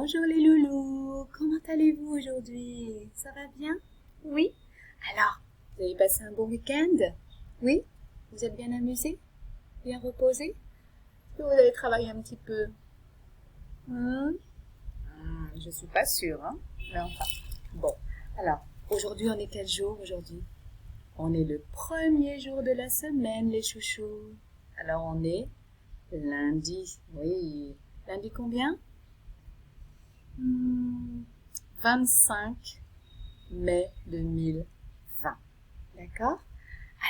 Bonjour les loulous, comment allez-vous aujourd'hui? Ça va bien? Oui? Alors, vous avez passé un bon week-end? Oui? Vous êtes bien amusés? Bien reposés? Est-ce que vous avez travaillé un petit peu? Je suis pas sûre, hein? Mais enfin, bon. Alors, aujourd'hui, on est quel jour aujourd'hui? On est le premier jour de la semaine, les chouchous. Alors, on est lundi. Oui. Lundi combien? 25 mai 2020. D'accord?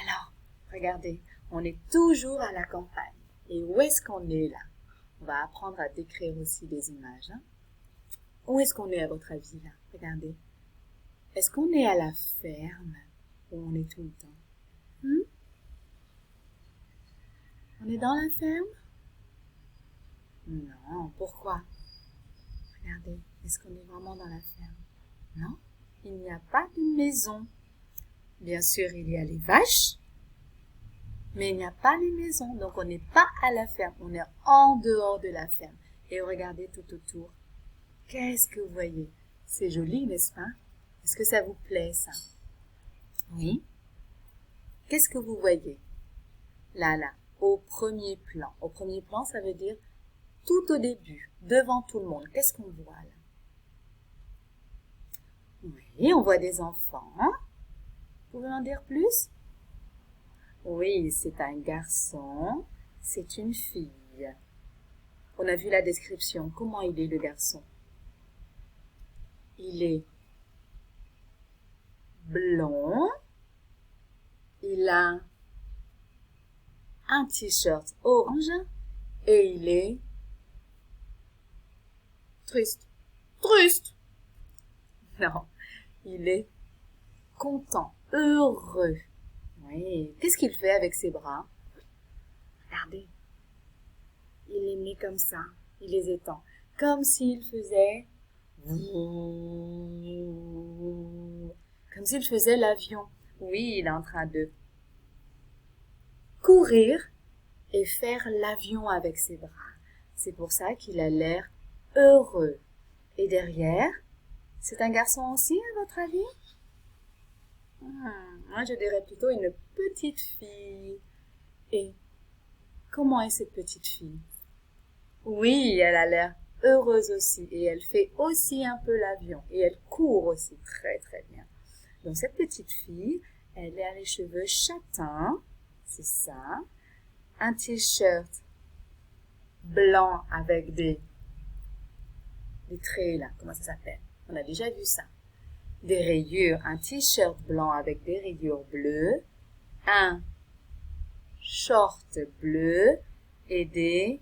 Alors, regardez, on est toujours à la campagne. Et où est-ce qu'on est là? On va apprendre à décrire aussi des images. Hein? Où est-ce qu'on est à votre avis là? Regardez. Est-ce qu'on est à la ferme où on est tout le temps? On est dans la ferme? Non, pourquoi? Regardez, est-ce qu'on est vraiment dans la ferme? Non, il n'y a pas de maison. Bien sûr, il y a les vaches, mais il n'y a pas les maisons. Donc, on n'est pas à la ferme. On est en dehors de la ferme. Et regardez tout autour. Qu'est-ce que vous voyez? C'est joli, n'est-ce pas? Est-ce que ça vous plaît, ça? Oui. Qu'est-ce que vous voyez? Là, au premier plan. Au premier plan, ça veut dire tout au début, devant tout le monde. Qu'est-ce qu'on voit là? Oui, on voit des enfants. Vous pouvez en dire plus? Oui, c'est un garçon, c'est une fille. On a vu la description. Comment il est le garçon? Il est blond. Il a un t-shirt orange et il est triste. Triste! Non, il est content, heureux. Oui, qu'est-ce qu'il fait avec ses bras? Regardez, il les met comme ça, il les étend, comme s'il faisait comme s'il faisait l'avion. Oui, il est en train de courir et faire l'avion avec ses bras. C'est pour ça qu'il a l'air heureux. Et derrière, c'est un garçon aussi, à votre avis? Moi, je dirais plutôt une petite fille. Et comment est cette petite fille? Oui, elle a l'air heureuse aussi. Et elle fait aussi un peu l'avion. Et elle court aussi très très bien. Donc cette petite fille, elle a les cheveux châtains. C'est ça. Un t-shirt blanc avec des traits là. Comment ça s'appelle? On a déjà vu ça. Des rayures. Un t-shirt blanc avec des rayures bleues. Un short bleu et des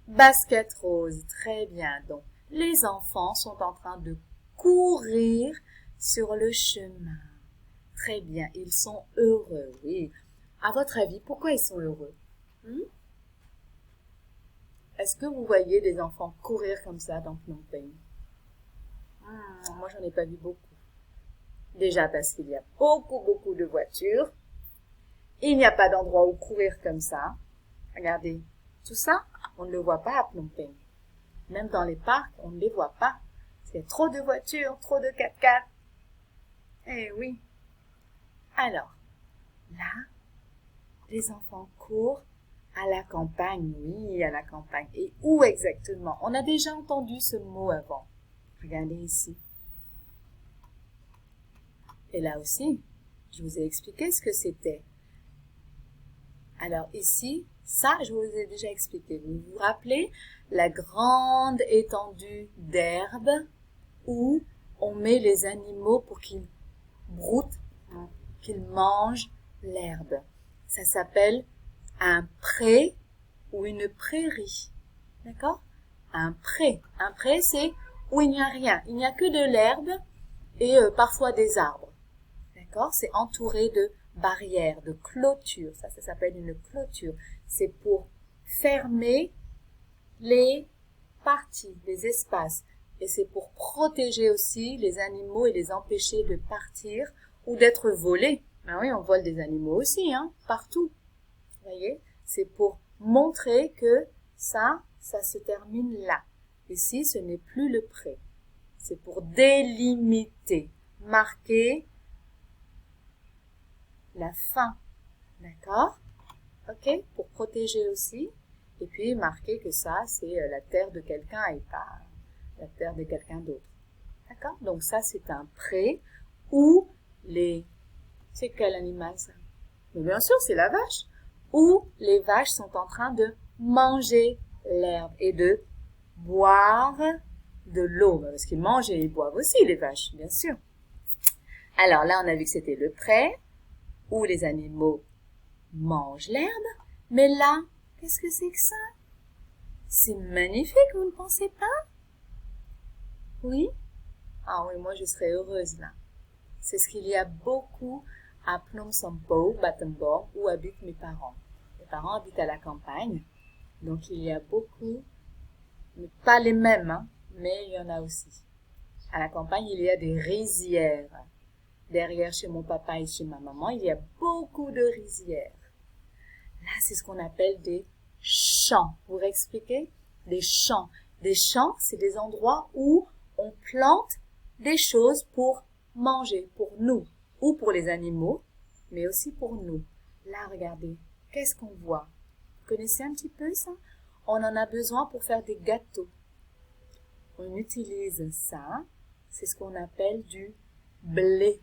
baskets roses. Très bien. Donc, les enfants sont en train de courir sur le chemin. Très bien. Ils sont heureux. Oui. À votre avis, pourquoi ils sont heureux? Est-ce que vous voyez des enfants courir comme ça dans Phnom Penh? Moi, j'en ai pas vu beaucoup. Déjà parce qu'il y a beaucoup de voitures. Il n'y a pas d'endroit où courir comme ça. Regardez, tout ça, on ne le voit pas à Phnom Penh. Même dans les parcs, on ne les voit pas. Il y a trop de voitures, trop de 4x4. Eh oui. Alors, là, les enfants courent à la campagne. Oui, à la campagne. Et où exactement? On a déjà entendu ce mot avant. Regardez ici. Et là aussi, je vous ai expliqué ce que c'était. Alors ici, ça, je vous ai déjà expliqué. Vous vous rappelez la grande étendue d'herbe où on met les animaux pour qu'ils broutent, qu'ils mangent l'herbe. Ça s'appelle un pré ou une prairie. D'accord? Un pré. Un pré, c'est où il n'y a rien. Il n'y a que de l'herbe et parfois des arbres. D'accord? C'est entouré de barrières, de clôtures. Ça s'appelle une clôture. C'est pour fermer les parties, les espaces. Et c'est pour protéger aussi les animaux et les empêcher de partir ou d'être volés. Ben oui, on vole des animaux aussi, hein, partout. Vous voyez? C'est pour montrer que ça se termine là. Ici, ce n'est plus le pré. C'est pour délimiter, marquer la fin. D'accord? Ok? Pour protéger aussi. Et puis, marquer que ça, c'est la terre de quelqu'un et pas la terre de quelqu'un d'autre. D'accord? Donc ça, c'est un pré où les... C'est quel animal ça? Mais bien sûr, c'est la vache. Où les vaches sont en train de manger l'herbe et de boire de l'eau. Parce qu'ils mangent et ils boivent aussi, les vaches, bien sûr. Alors là, on a vu que c'était le pré où les animaux mangent l'herbe. Mais là, qu'est-ce que c'est que ça? C'est magnifique, vous ne pensez pas? Oui? Ah oui, moi je serais heureuse là. C'est ce qu'il y a beaucoup à Phnom Sompo, Battambang, où habitent mes parents. Mes parents habitent à la campagne, donc il y a beaucoup, mais pas les mêmes, hein, mais il y en a aussi. À la campagne, il y a des rizières. Derrière chez mon papa et chez ma maman, il y a beaucoup de rizières. Là, c'est ce qu'on appelle des champs. Vous expliquez? Des champs. Des champs, c'est des endroits où on plante des choses pour manger, pour nous, ou pour les animaux, mais aussi pour nous. Là, regardez, qu'est-ce qu'on voit? Vous connaissez un petit peu ça? On en a besoin pour faire des gâteaux. On utilise ça, c'est ce qu'on appelle du blé.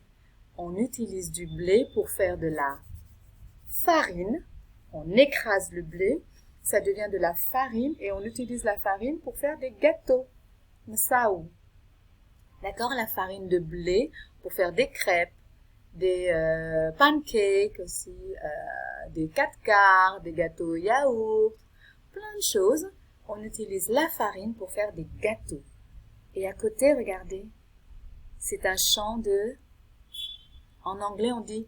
On utilise du blé pour faire de la farine. On écrase le blé, ça devient de la farine et on utilise la farine pour faire des gâteaux. Msaou. D'accord? La farine de blé pour faire des crêpes, des pancakes aussi, des 4 quarts, des gâteaux yaourt, plein de choses. On utilise la farine pour faire des gâteaux. Et à côté, regardez, c'est un champ de, en anglais on dit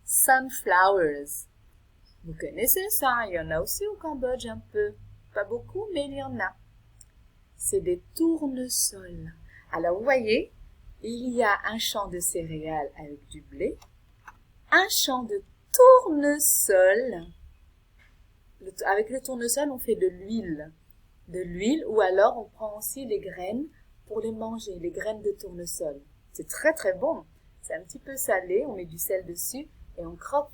sunflowers. Vous connaissez ça, il y en a aussi au Cambodge un peu. Pas beaucoup, mais il y en a. C'est des tournesols. Alors, vous voyez, il y a un champ de céréales avec du blé, un champ de tournesol. Avec le tournesol, on fait de l'huile. De l'huile, ou alors on prend aussi les graines pour les manger, les graines de tournesol. C'est très très bon. C'est un petit peu salé, on met du sel dessus et on croque.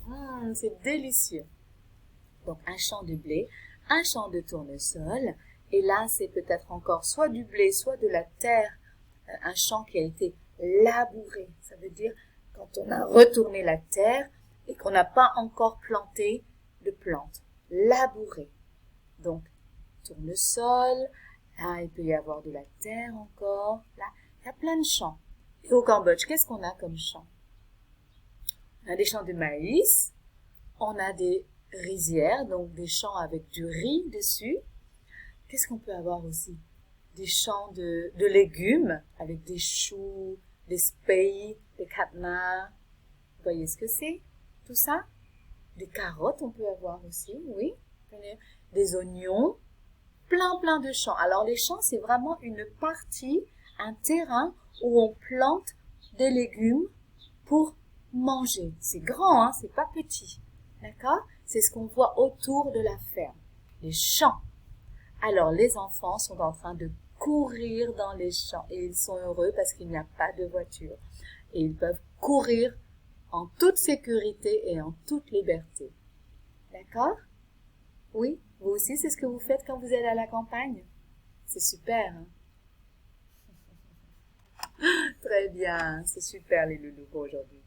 C'est délicieux. Donc un champ de blé, un champ de tournesol, et là c'est peut-être encore soit du blé, soit de la terre, un champ qui a été labouré. Ça veut dire quand on a retourné la terre et qu'on n'a pas encore planté de plantes. Labouré. Donc tournesol, là il peut y avoir de la terre encore, là il y a plein de champs. Et au Cambodge, qu'est-ce qu'on a comme champs? On a des champs de maïs, on a des rizières, donc des champs avec du riz dessus. Qu'est-ce qu'on peut avoir aussi? Des champs de légumes avec des choux, des spey, des katna. Vous voyez ce que c'est? Tout ça? Des carottes, on peut avoir aussi, oui. Des oignons, plein de champs. Alors les champs, c'est vraiment une partie, un terrain où on plante des légumes pour manger. C'est grand, hein, c'est pas petit. D'accord? C'est ce qu'on voit autour de la ferme. Les champs. Alors, les enfants sont en train de courir dans les champs et ils sont heureux parce qu'il n'y a pas de voiture. Et ils peuvent courir en toute sécurité et en toute liberté. D'accord? Oui? Vous aussi, c'est ce que vous faites quand vous êtes à la campagne? C'est super, hein? Très bien, c'est super les loulous pour aujourd'hui.